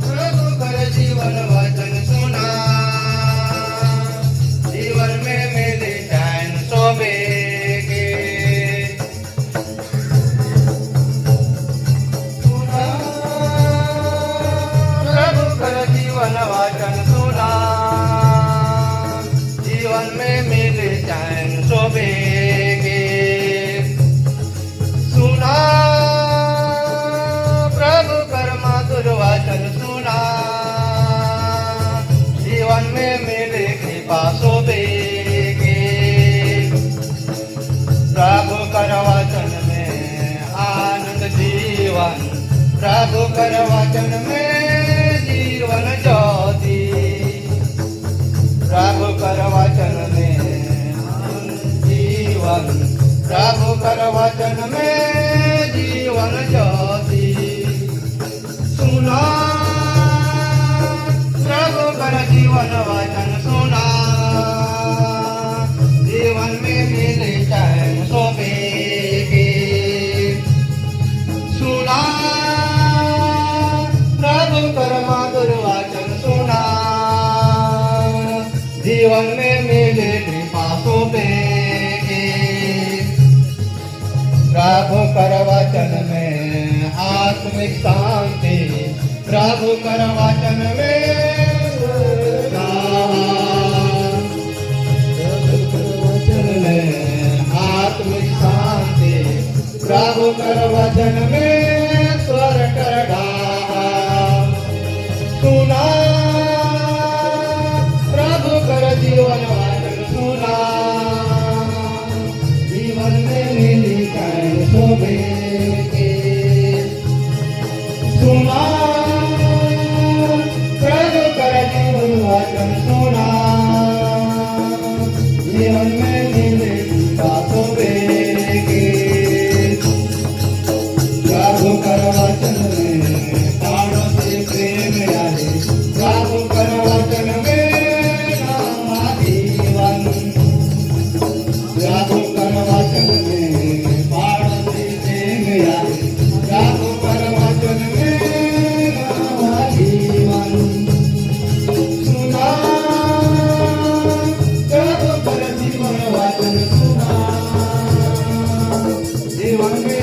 प्रभु कर जीवन वचन सुना, जीवन में मिले चैन सोबेगे। सुना प्रभु कर जीवन वचन सुना, जीवन में मिले चैन सोबेगे। सुना प्रभु कर मधुर वचन सुना, जीवन में मिले कृपा शोभेगे। प्रभु कर वचन में आनंद जीवन, प्रभु कर वचन में जीवन ज्योति। प्रभु कर वचन में आनंद जीवन, प्रभु कर वचन में जीवन ज्योति। सुना प्रभु कर जीवन वचन सुना, जीवन में मिले चैन शोभेगे। सुना प्रभु कर मधुर वचन सुना, जीवन में मिले कृपा शोभेगे। प्रभु कर वचन में आत्मिक शांति, प्रभु कर वचन में आत्मिक शांति, प्रभु कर वचन में स्वर कर ढाहा। सुना प्रभु कर जीवन वचन सुना, जीवन में मिली चैन शोभेगे। सुना प्रभु कर जीवन वचन सुना, जीवन में मिले कृपा शोभेगे। प्रभु कर वचन में प्राणों से प्रेम आए, प्रभु कर वचन में नाम जीवन। प्रभु कर वचन में प्राणों से प्रेम आए, प्रभु कर वचन में नाम जीवन। सुना प्रभु कर जीवन वचन सुना, जीवन में